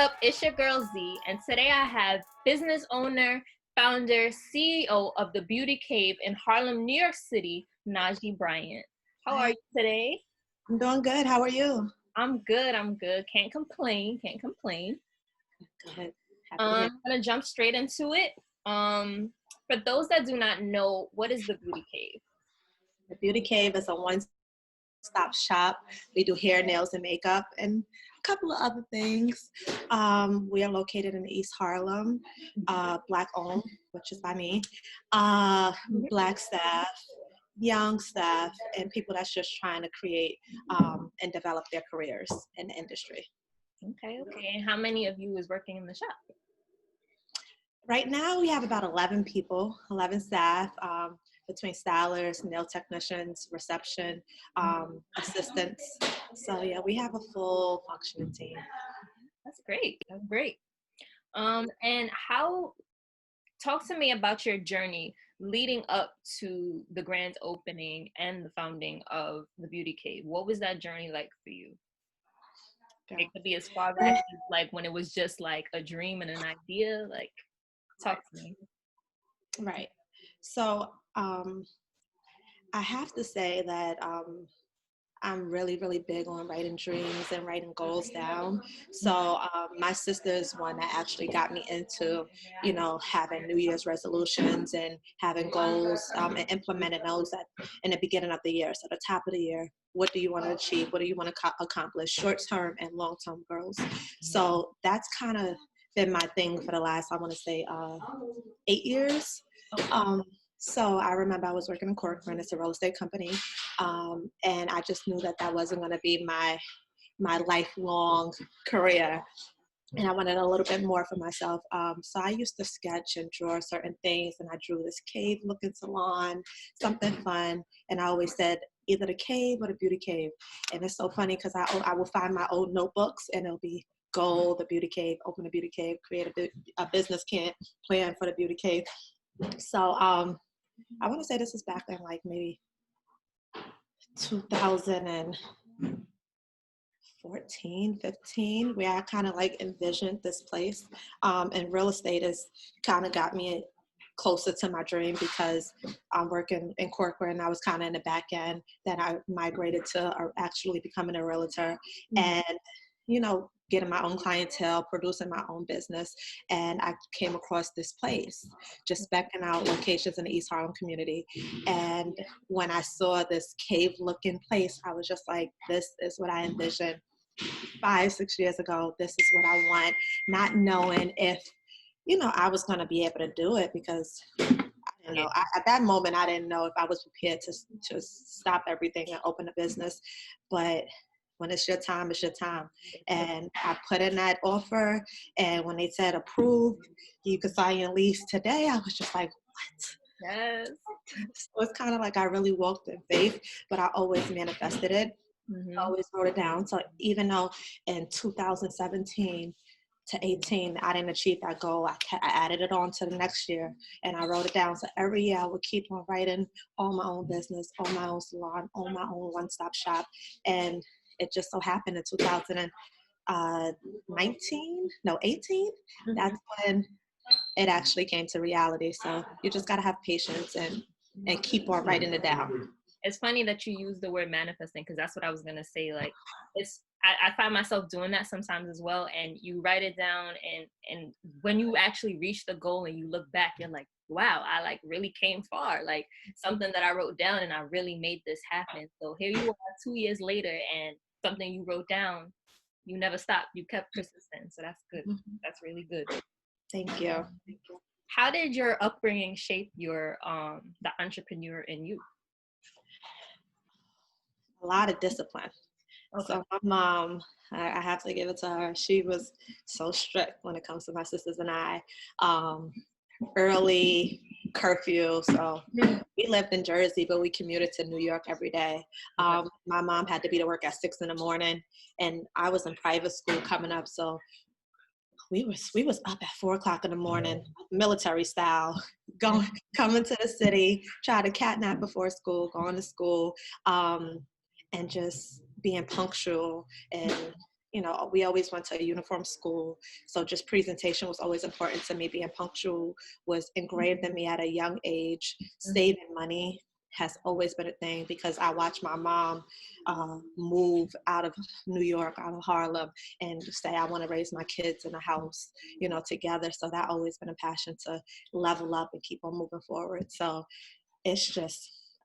up? It's your girl Z, and today I have business owner, founder, CEO of the Beauty Cave in Harlem, New York City, Najee Bryant. How are Hi, you today? I'm doing good. How are you? I'm good. I'm good. Can't complain. Can't complain. Good. Happy to hear. I'm gonna jump straight into it. For those that do not know, what is the Beauty Cave? The Beauty Cave is a one-stop shop. We do hair, nails, and makeup, and a couple of other things. We are located in East Harlem, Black owned, which is by me. Black staff, young staff, and people that's just trying to create and develop their careers in the industry. Okay. And how many of you is working in the shop? Right now, we have about 11 people, 11 staff, between stylers, nail technicians, reception, assistants. So yeah, we have a full functioning team. That's great. That's great. And talk to me about your journey leading up to the grand opening and the founding of the Beauty Cave. What was that journey like for you? Yeah. It could be as far back as like when it was just like a dream and an idea. Like, talk to me. Right. So I have to say that I'm really, really big on writing dreams and writing goals down. So my sister is one that actually got me into, having New Year's resolutions and having goals and implementing those in the beginning of the year. So the top of the year, what do you want to achieve? What do you want to accomplish? Short-term and long-term goals. So that's kind of been my thing for the last, I want to say, 8 years. So I remember I was working in Corcoran, it's a real estate company, and I just knew that wasn't going to be my lifelong career, and I wanted a little bit more for myself. So I used to sketch and draw certain things, and I drew this cave-looking salon, something fun, and I always said either the cave or the beauty cave. And it's so funny because I will find my old notebooks, and it'll be goal, the beauty cave, open the beauty cave, create a business plan for the beauty cave. So I want to say this is back in like maybe 2014, 15, where I kind of like envisioned this place. And real estate has kind of got me closer to my dream because I'm working in corporate and I was kind of in the back end. Then I migrated to actually becoming a realtor and, getting my own clientele, producing my own business. And I came across this place, just specking out locations in the East Harlem community. And when I saw this cave-looking place, I was just like, this is what I envisioned 5-6 years ago. This is what I want, not knowing if, I was going to be able to do it because at that moment, I didn't know if I was prepared to stop everything and open a business. But when it's your time, it's your time. And I put in that offer, and when they said approved, you could sign your lease today, I was just like, what? Yes. So it's kind of like I really walked in faith, but I always manifested it. I always wrote it down. So even though in 2017 to 18, I didn't achieve that goal, I added it on to the next year, and I wrote it down. So every year I would keep on writing, own my own business, own my own salon, own my own one-stop shop. And it just so happened in 2018, that's when it actually came to reality. So you just got to have patience and keep on writing it down. It's funny that you use the word manifesting because that's what I was going to say. Like, I find myself doing that sometimes as well. And you write it down, and when you actually reach the goal and you look back, you're like, wow, I like really came far. Like something that I wrote down and I really made this happen. So here you are 2 years later, and something you wrote down, you never stopped. You kept persistent. So that's good. That's really good. Thank you. How did your upbringing shape your the entrepreneur in you? A lot of discipline. Okay. So my mom, I have to give it to her. She was so strict when it comes to my sisters and I. Early curfew. So we lived in Jersey, but we commuted to New York every day. My mom had to be to work at 6 a.m, and I was in private school coming up. So we was up at 4 o'clock in the morning, military style, coming to the city, try to catnap before school, going to school, and just being punctual and you know, we always went to a uniform school. So just presentation was always important to me. Being punctual was engraved in me at a young age. Saving money has always been a thing because I watched my mom move out of New York, out of Harlem, and say, I want to raise my kids in a house, you know, together. So that always been a passion to level up and keep on moving forward. So it's just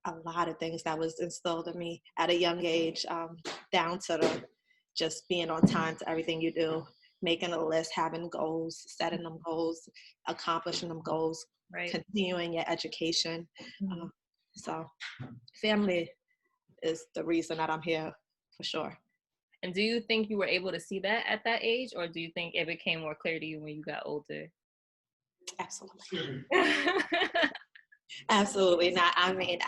a lot of things that was instilled in me at a young age, down to the just being on time to everything you do, making a list, having goals, setting them goals, accomplishing them goals, Right. continuing your education. So family is the reason that I'm here for sure. And do you think you were able to see that at that age, or do you think it became more clear to you when you got older? Absolutely. Absolutely not. I mean,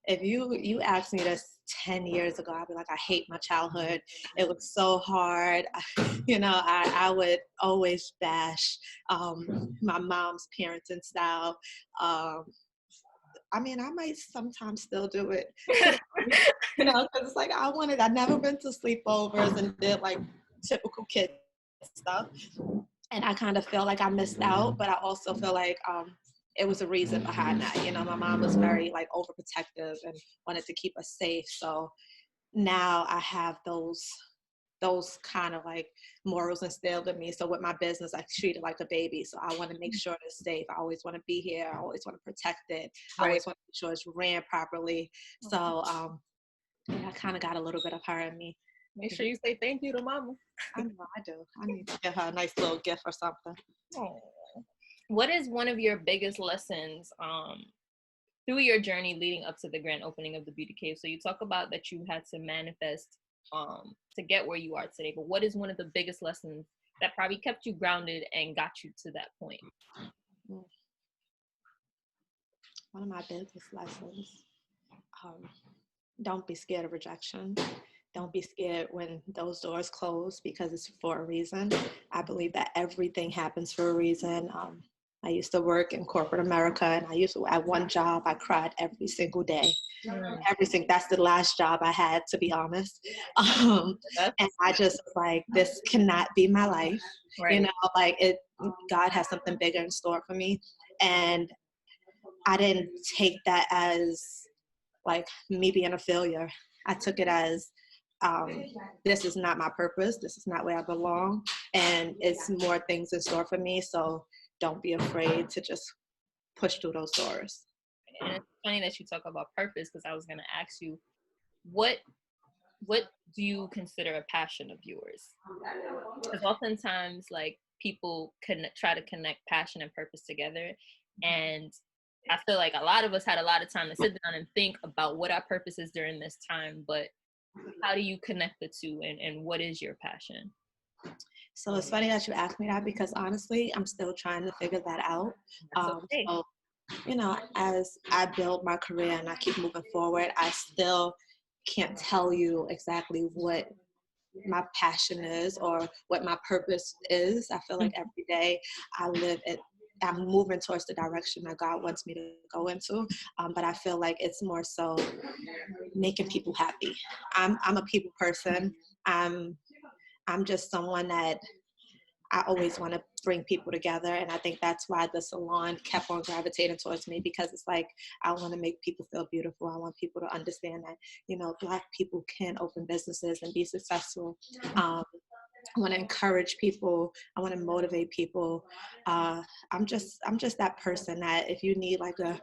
if you asked me this 10 years ago, I'd be like, I hate my childhood. It was so hard. You know, I would always bash my mom's parenting style. I mean, I might sometimes still do it, you know, because it's like I've never been to sleepovers and did like typical kid stuff. And I kind of feel like I missed out, but I also feel like it was a reason behind that. You know, my mom was very like overprotective and wanted to keep us safe. So now I have those kind of like morals instilled in me. So with my business, I treat it like a baby. So I want to make sure it's safe. I always want to be here. I always want to protect it. I always want to make sure it's ran properly. So yeah, I kind of got a little bit of her in me. Make sure you say thank you to mama. I know I do. I need to give her a nice little gift or something. Oh. What is one of your biggest lessons through your journey leading up to the grand opening of the Beauty Cave? So you talk about that you had to manifest to get where you are today, but what is one of the biggest lessons that probably kept you grounded and got you to that point? One of my biggest lessons, don't be scared of rejection. Don't be scared when those doors close because it's for a reason. I believe that everything happens for a reason. I used to work in corporate America, and at one job, I cried every single day. That's the last job I had, to be honest. And I just was like, this cannot be my life. Right. You know, like God has something bigger in store for me. And I didn't take that as like me being a failure. I took it as, this is not my purpose. This is not where I belong. And it's more things in store for me. So don't be afraid to just push through those doors. And it's funny that you talk about purpose, because I was going to ask you, what do you consider a passion of yours? Because oftentimes, like, people try to connect passion and purpose together. And I feel like a lot of us had a lot of time to sit down and think about what our purpose is during this time. But how do you connect the two, and what is your passion? So it's funny that you asked me that, because honestly, I'm still trying to figure that out. Okay. So, you know, as I build my career and I keep moving forward, I still can't tell you exactly what my passion is or what my purpose is. I feel like every day I'm moving towards the direction that God wants me to go into. But I feel like it's more so making people happy. I'm a people person. I'm just someone that I always want to bring people together. And I think that's why the salon kept on gravitating towards me, because it's like, I want to make people feel beautiful. I want people to understand that, you know, Black people can open businesses and be successful. I want to encourage people. I want to motivate people. I'm just that person that if you need like a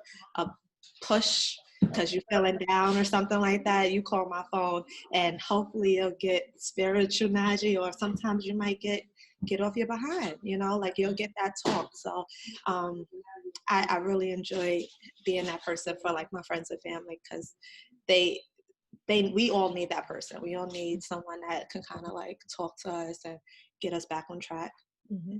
push because you're feeling down or something like that, you call my phone and hopefully you'll get spiritual Najee, or sometimes you might get off your behind, you know, like you'll get that talk. So I really enjoy being that person for like my friends and family, because we all need that person. We all need someone that can kind of like talk to us and get us back on track. Mm-hmm.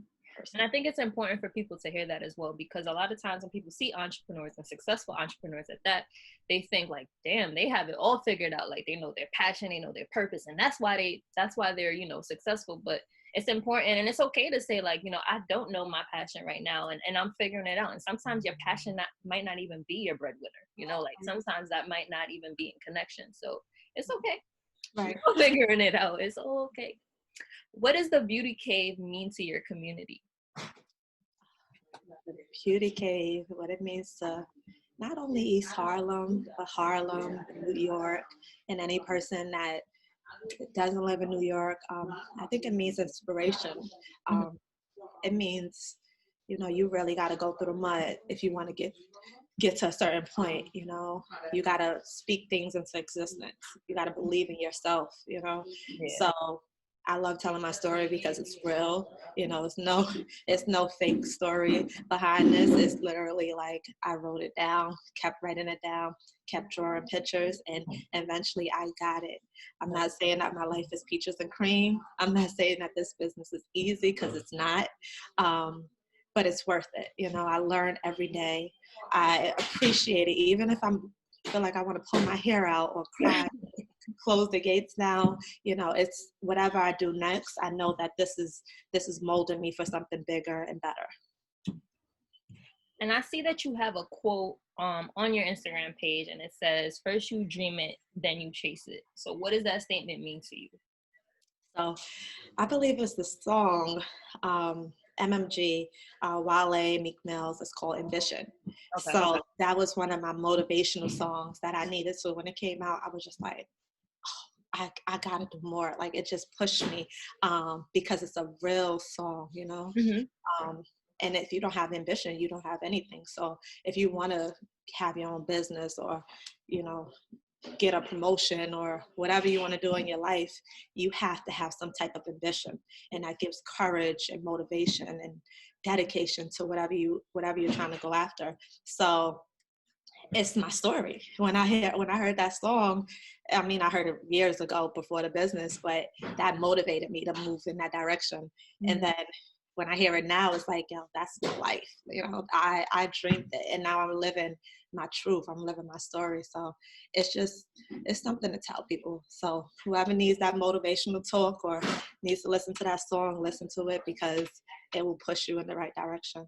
And I think it's important for people to hear that as well, because a lot of times when people see entrepreneurs and successful entrepreneurs at that, they think like, damn, they have it all figured out. Like they know their passion, they know their purpose, and that's why they're, you know, successful. But it's important, and it's okay to say like, you know, I don't know my passion right now, and I'm figuring it out. And sometimes your passion might not even be your breadwinner, you know, like sometimes that might not even be in connection. So it's okay. Right. You're figuring it out. It's all okay. What does the Beauty Cave mean to your community? The Beauty Cave, what it means to not only East Harlem, but Harlem, New York, and any person that doesn't live in New York. I think it means inspiration. Mhm. Um, it means, you really got to go through the mud if you want to get to a certain point. You got to speak things into existence. You got to believe in yourself. Yeah. So I love telling my story because it's real. It's no fake story behind this. It's literally like I wrote it down, kept writing it down, kept drawing pictures, and eventually I got it. I'm not saying that my life is peaches and cream. I'm not saying that this business is easy, because it's not. But it's worth it. I learn every day. I appreciate it, even if feel like I want to pull my hair out or cry, close the gates now. It's whatever I do next. I know that this is molding me for something bigger and better. And I see that you have a quote on your Instagram page, and it says, "First you dream it, then you chase it." So what does that statement mean to you? So I believe it's the song, MMG, Wale, Meek Mills. It's called Ambition. Okay. So that was one of my motivational songs that I needed. So when it came out, I was just like, I gotta do more. Like, it just pushed me, because it's a real song. Mm-hmm. Um, and if you don't have ambition, you don't have anything. So if you want to have your own business, or, you know, get a promotion, or whatever you want to do in your life, you have to have some type of ambition. And that gives courage and motivation and dedication to whatever you're trying to go after. So it's my story. When I heard that song, I mean, I heard it years ago before the business, but that motivated me to move in that direction. Mm-hmm. And then when I hear it now, it's like, yo, that's my life. I dreamed it, and now I'm living my truth. I'm living my story. So it's something to tell people. So whoever needs that motivational talk or needs to listen to that song, listen to it, because it will push you in the right direction.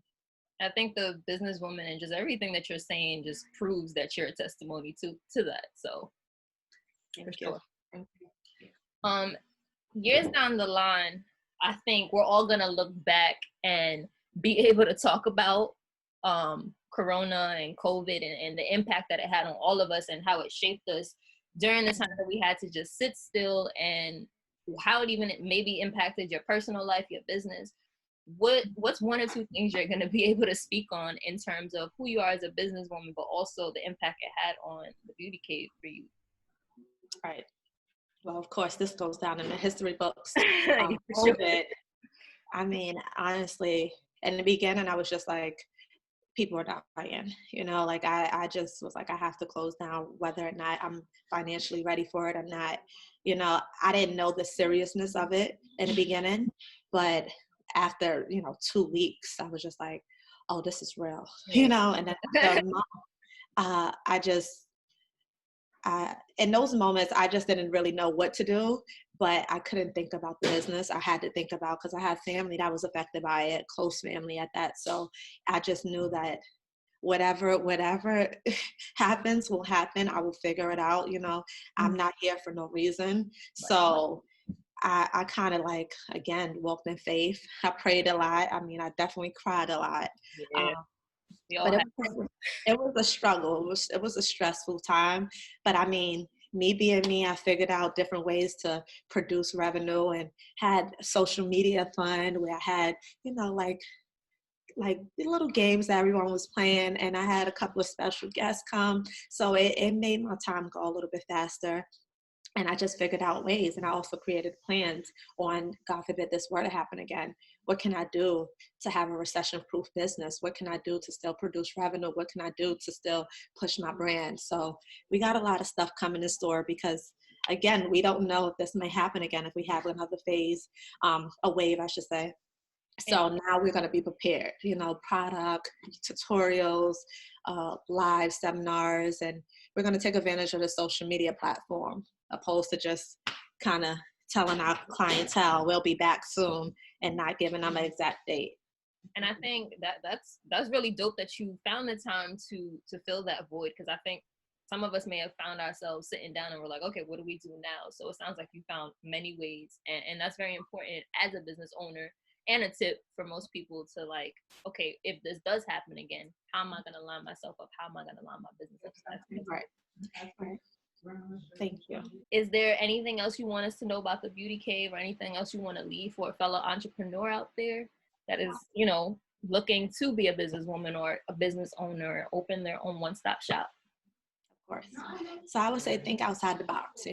I think the businesswoman and just everything that you're saying just proves that you're a testimony to that. So for Thank you. sure. Years down the line, I think we're all gonna look back and be able to talk about Corona and COVID and the impact that it had on all of us and how it shaped us during the time that we had to just sit still, and how it even maybe impacted your personal life, your business. What's one or two things you're gonna be able to speak on in terms of who you are as a businesswoman, but also the impact it had on the Beauty Cave for you? Right. Well, of course, this goes down in the history books. Yeah, for sure. COVID, I mean, honestly, in the beginning, I was just like, people are dying. Like I just was like, I have to close down, whether or not I'm financially ready for it or not. I didn't know the seriousness of it in the beginning, but after, 2 weeks, I was just like, oh, this is real, and then after a month, I just, in those moments, I just didn't really know what to do, but I couldn't think about the business. I had to think about, because I had family that was affected by it, close family at that. So I just knew that whatever happens will happen. I will figure it out. I'm not here for no reason. So I kind of, like, again, walked in faith. I prayed a lot. I mean, I definitely cried a lot. Yeah. But it was a struggle. It was a stressful time. But I mean, me being me, I figured out different ways to produce revenue, and had social media fun where I had, like the little games that everyone was playing, and I had a couple of special guests come. So it made my time go a little bit faster. And I just figured out ways, and I also created plans on, God forbid this were to happen again. What can I do to have a recession-proof business? What can I do to still produce revenue? What can I do to still push my brand? So we got a lot of stuff coming in store, because, again, we don't know if this may happen again, if we have another phase, a wave, I should say. So now we're going to be prepared, product, tutorials, live seminars, and we're going to take advantage of the social media platform, opposed to just kind of telling our clientele we'll be back soon and not giving them an exact date. And I think that's really dope that you found the time to fill that void, because I think some of us may have found ourselves sitting down and we're like, okay, what do we do now? So it sounds like you found many ways, and that's very important as a business owner, and a tip for most people to like, okay, if this does happen again, how am I going to line myself up? How am I going to line my business up? Right. Thank you. Is there anything else you want us to know about the Beauty Cave, or anything else you want to leave for a fellow entrepreneur out there that is, looking to be a businesswoman or a business owner, or open their own one-stop shop? Of course. So I would say think outside the box,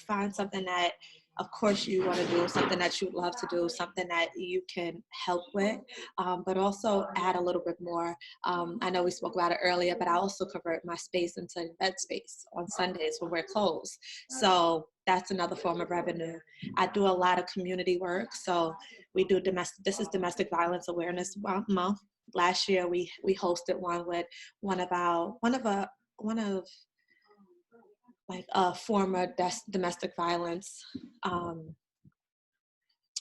find something that, of course, you want to do, something that you love to do, something that you can help with, but also add a little bit more. I know we spoke about it earlier, but I also convert my space into bed space on Sundays when we're closed. So that's another form of revenue. I do a lot of community work. So we do this is Domestic Violence Awareness Month. Last year we hosted one with one of like a former domestic violence,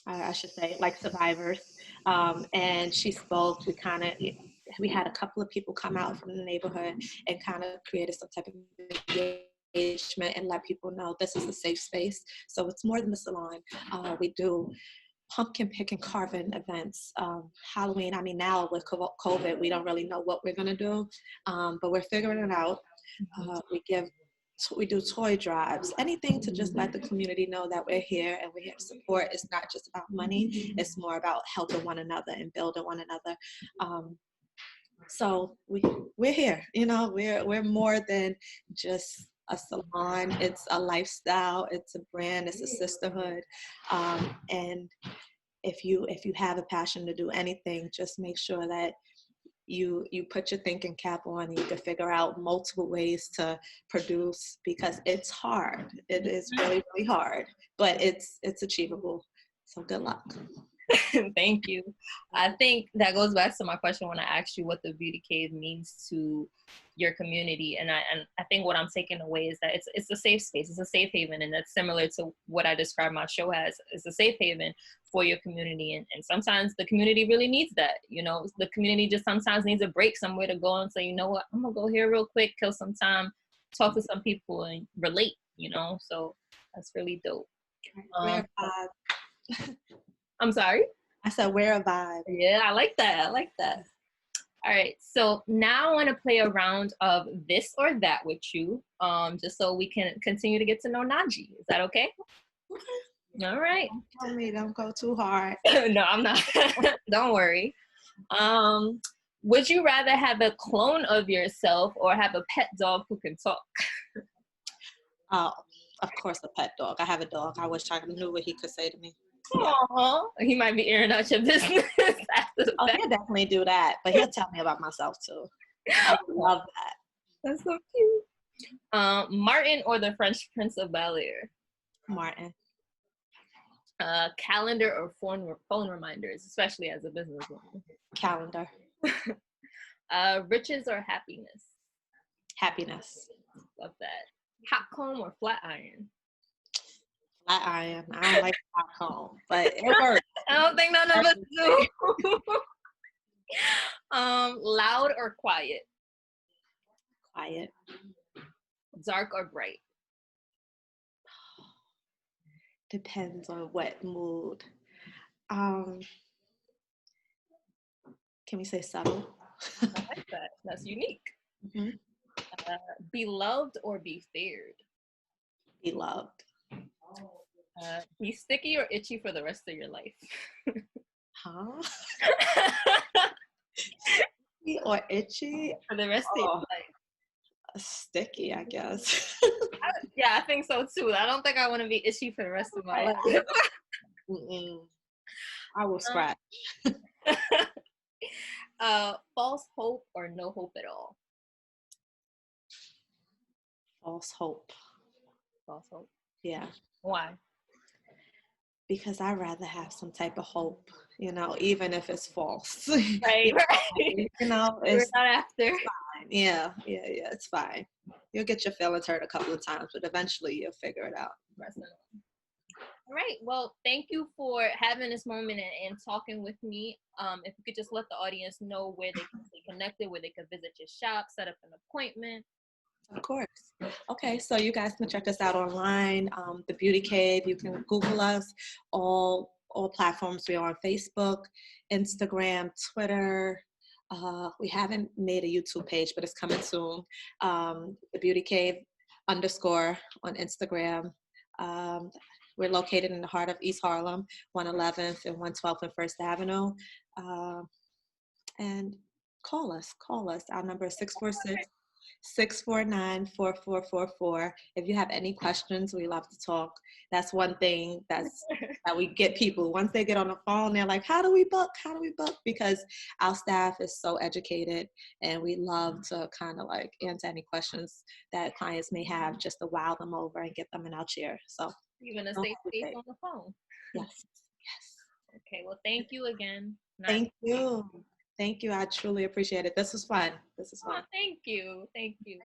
I should say, like survivors. And she spoke. We had a couple of people come out from the neighborhood and kind of created some type of engagement and let people know this is a safe space. So it's more than the salon. We do pumpkin pick and carving events, Halloween. I mean, now with COVID, we don't really know what we're going to do, but we're figuring it out. We do toy drives, anything to just let the community know that we're here and we're here to support. It's not just about money. It's more about helping one another and building one another. So we're here, we're more than just a salon. It's a lifestyle. It's a brand. It's a sisterhood. And if you have a passion to do anything, just make sure that you put your thinking cap on and you can figure out multiple ways to produce, because it's hard. It is really, really hard, but it's achievable. So good luck. Thank you. I think that goes back to my question when I asked you what the Beauty Cave means to your community, and I think what I'm taking away is that it's a safe space, it's a safe haven, and that's similar to what I describe my show as. It's a safe haven for your community, and sometimes the community really needs that. The community just sometimes needs a break, somewhere to go and say, you know what, I'm gonna go here real quick, kill some time, talk to some people, and relate. So that's really dope. I'm sorry? I said, wear a vibe. Yeah, I like that. All right, so now I want to play a round of this or that with you, just so we can continue to get to know Najee. Is that okay? Okay. All right. Don't tell me, don't go too hard. No, I'm not. Don't worry. Would you rather have a clone of yourself or have a pet dog who can talk? Oh, of course, a pet dog. I have a dog. I wish I knew what he could say to me. Aww. He might be airing out your business after the fact. He'll definitely do that, but he'll tell me about myself too. I love that. That's so cute. Martin or the Fresh Prince of Bel-Air? Martin. Calendar or phone reminders, especially as a businesswoman? Calendar. Riches or happiness? Happiness. Love that. Hot comb or flat iron? Flat iron. I don't like hot comb, but it works. I don't think none of us do. Loud or quiet? Quiet. Dark or bright? Depends on what mood. Can we say subtle? I like that. That's unique. Mm-hmm. Be loved or be feared? Be loved. Be sticky or itchy for the rest of your life? Huh? Sticky or itchy? For the rest of your life. Sticky, I guess. Yeah, I think so too. I don't think I want to be itchy for the rest of my life. I will scratch. False hope or no hope at all? False hope. False hope. Yeah. Why? Because I'd rather have some type of hope, even if it's false. Right. It's not after. Fine. Yeah, it's fine. You'll get your feelings hurt a couple of times, but eventually you'll figure it out. All right. Well, thank you for having this moment and talking with me. If you could just let the audience know where they can stay connected, where they could visit your shop, set up an appointment. Of course. Okay, so you guys can check us out online. The Beauty Cave. You can Google us. All platforms. We're on Facebook, Instagram, Twitter. We haven't made a YouTube page, but it's coming soon. The Beauty Cave _ on Instagram. Um, we're located in the heart of East Harlem, 111th and 112th and First Avenue. Uh, and call us. Call us. Our number is 646-649-4444. If you have any questions, we love to talk. That's one thing that we get people. Once they get on the phone, they're like, how do we book? How do we book? Because our staff is so educated, and we love to kind of like answer any questions that clients may have, just to wow them over and get them in our chair. So even a safe space on the phone. Yes. Yes. Okay, well, thank you again. Thank you. Thank you. I truly appreciate it. This was fun. This is fun. Oh, thank you. Thank you.